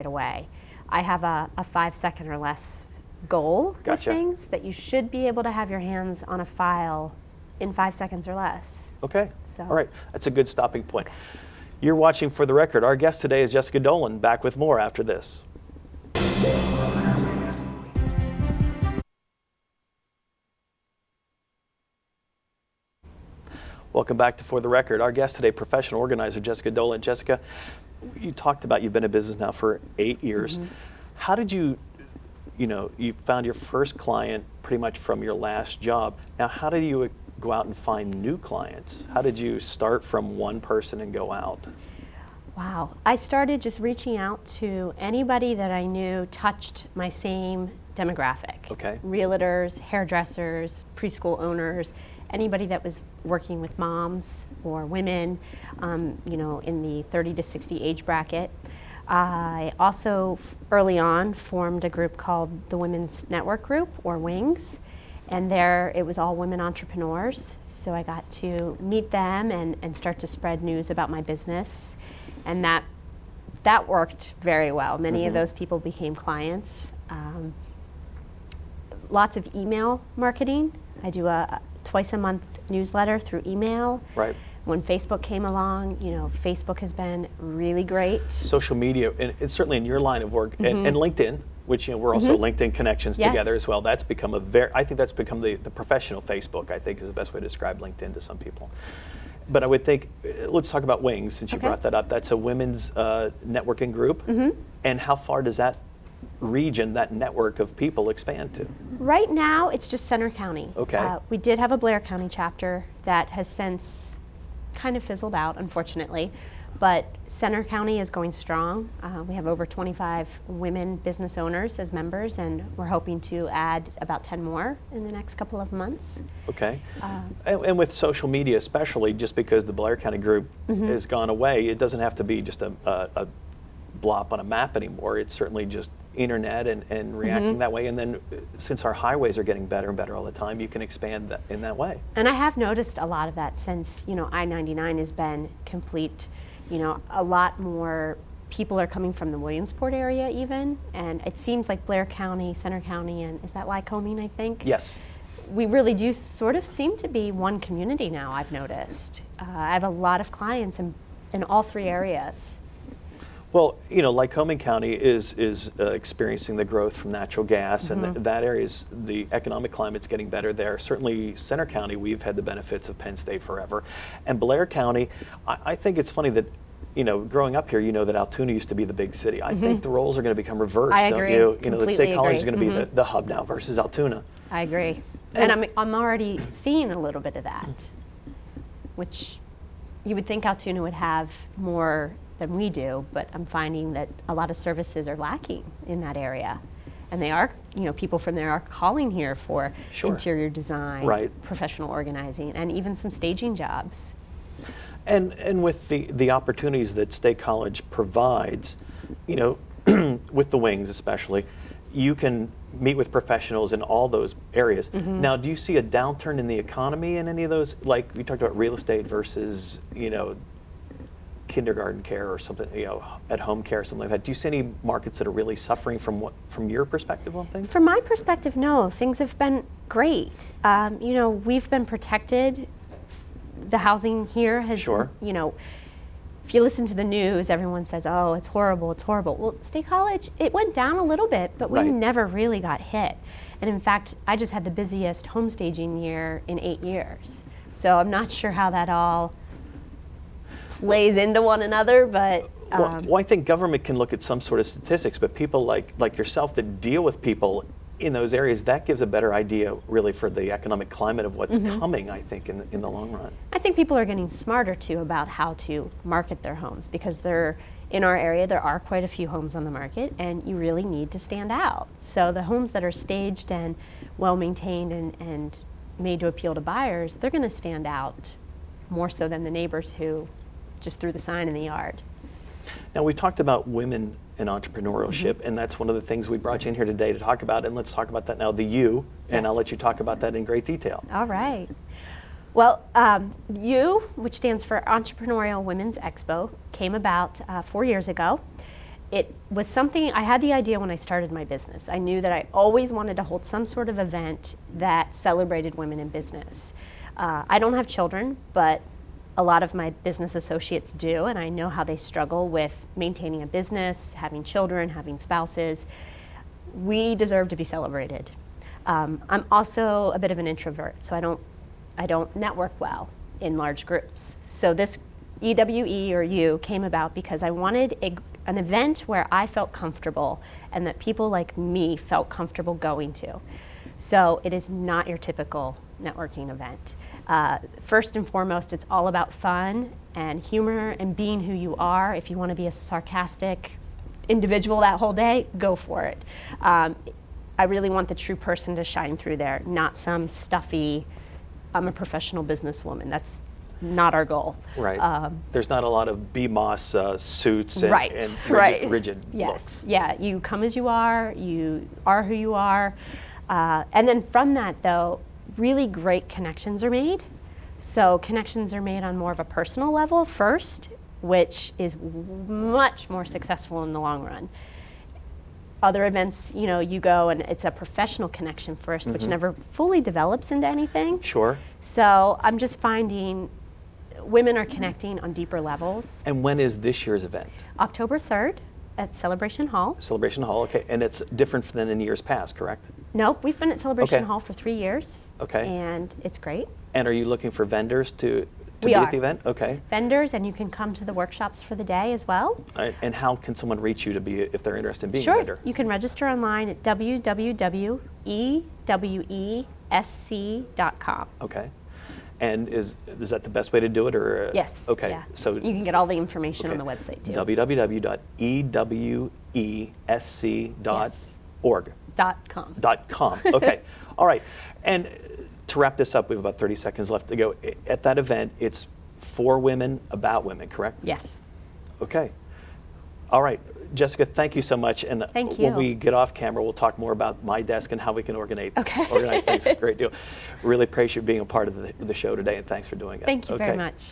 away. I have a 5-second or less goal Gotcha. with things that you should be able to have your hands on a file in 5 seconds or less. Okay. So. All right. That's a good stopping point. You're watching For the Record. Our guest today is Jessica Dolan. Back with more after this. Welcome back to For the Record. Our guest today, professional organizer Jessica Dolan. Jessica, you talked about you've been in business now for 8 years. Mm-hmm. How did you found your first client pretty much from your last job. Now, how did you go out and find new clients? How did you start from one person and go out? Wow. I started just reaching out to anybody that I knew touched my same demographic. Okay. Realtors, hairdressers, preschool owners, anybody that was working with moms or women, in the 30 to 60 age bracket. I also early on formed a group called the Women's Network Group, or WINGS, and there it was all women entrepreneurs. So I got to meet them and start to spread news about my business, and that worked very well. Many of those people became clients. Lots of email marketing. I do a twice a month newsletter through email. Right. When Facebook came along, Facebook has been really great. Social media, and it's certainly in your line of work, and LinkedIn, which we're also LinkedIn connections together as well. That's become I think that's become the professional Facebook, I think is the best way to describe LinkedIn to some people. But I would think, let's talk about WINGS, since you brought that up. That's a women's networking group. And how far does that region, that network of people expand to? Right now, it's just Center County. Okay. We did have a Blair County chapter that has since kind of fizzled out, unfortunately, but Center County is going strong. We have over 25 women business owners as members, and we're hoping to add about 10 more in the next couple of months. Okay. And with social media especially, just because the Blair County group has gone away, it doesn't have to be just a blop on a map anymore. It's certainly just internet and reacting that way. And then since our highways are getting better and better all the time, you can expand that in that way. And I have noticed a lot of that since, I-99 has been complete. A lot more people are coming from the Williamsport area even. And it seems like Blair County, Center County, and is that Lycoming, I think? Yes. We really do sort of seem to be one community now, I've noticed. I have a lot of clients in all three areas. Well, Lycoming County is experiencing the growth from natural gas, and that area's, the economic climate's getting better there. Certainly Center County, we've had the benefits of Penn State forever. And Blair County, I think it's funny that, growing up here, that Altoona used to be the big city. I think the roles are going to become reversed, I don't agree. you? The Completely State College is agree. going to be the hub now versus Altoona. I agree. And I'm already seeing a little bit of that, which you would think Altoona would have more than we do, but I'm finding that a lot of services are lacking in that area. And they are, people from there are calling here for interior design, professional organizing, and even some staging jobs. And with the opportunities that State College provides, with the WINGS especially, you can meet with professionals in all those areas. Now, do you see a downturn in the economy in any of those? Like we talked about real estate versus, kindergarten care or something, at home care or something like that. Do you see any markets that are really suffering from your perspective on things? From my perspective, no. Things have been great. We've been protected. The housing here has, if you listen to the news, everyone says, oh, it's horrible, it's horrible. Well, State College, it went down a little bit, but we never really got hit. And in fact, I just had the busiest home staging year in 8 years. So I'm not sure how that all plays into one another, but well, I think government can look at some sort of statistics, but people like yourself that deal with people in those areas, that gives a better idea really for the economic climate of what's coming, I think, in the long run. I think people are getting smarter too about how to market their homes, because in our area there are quite a few homes on the market, and you really need to stand out. So the homes that are staged and well maintained and made to appeal to buyers, they're going to stand out more so than the neighbors who just threw the sign in the yard. Now, we talked about women and entrepreneurship, and that's one of the things we brought you in here today to talk about, and let's talk about that now, the U, and I'll let you talk about that in great detail. All right. Well, U, which stands for Entrepreneurial Women's Expo, came about 4 years ago, it was something, I had the idea when I started my business. I knew that I always wanted to hold some sort of event that celebrated women in business. I don't have children, but a lot of my business associates do, and I know how they struggle with maintaining a business, having children, having spouses. We deserve to be celebrated. I'm also a bit of an introvert, so I don't network well in large groups. So this EWE or U came about because I wanted an event where I felt comfortable and that people like me felt comfortable going to. So it is not your typical networking event. First and foremost, it's all about fun and humor and being who you are. If you want to be a sarcastic individual that whole day, go for it. I really want the true person to shine through there, not some stuffy, I'm a professional businesswoman. That's not our goal. Right. There's not a lot of BMOS suits and, right. and rigid yes. looks. Yeah, you come as you are who you are. And then from that, though, really great connections are made. So connections are made on more of a personal level first, which is much more successful in the long run. Other events, you go and it's a professional connection first, which never fully develops into anything. Sure. So I'm just finding women are connecting on deeper levels. And when is this year's event? October 3rd at Celebration Hall. Celebration Hall, okay. And it's different than in years past, correct? Nope, we've been at Celebration Okay. Hall for 3 years. Okay. And it's great. And are you looking for vendors to We be are. at the event? Okay. Vendors, and you can come to the workshops for the day as well. All right. And how can someone reach you to be, if they're interested in being a Sure, vendor? you can register online at www.ewesc.com. Okay. And is that the best way to do it, or? Yes. Okay. Yeah. So you can get all the information okay. on the website too. www.ewesc.org. .com. .com. Okay. All right. And to wrap this up, we have about 30 seconds left to go. At that event, it's for women, about women, correct? Yes. Okay. All right. Jessica, thank you so much. And Thank when you. we get off camera, we'll talk more about my desk and how we can organize Okay. things. Great deal. Really appreciate you being a part of the show today, and thanks for doing it. Thank you very much.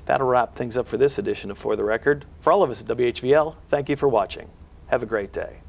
That'll wrap things up for this edition of For the Record. For all of us at WHVL, thank you for watching. Have a great day.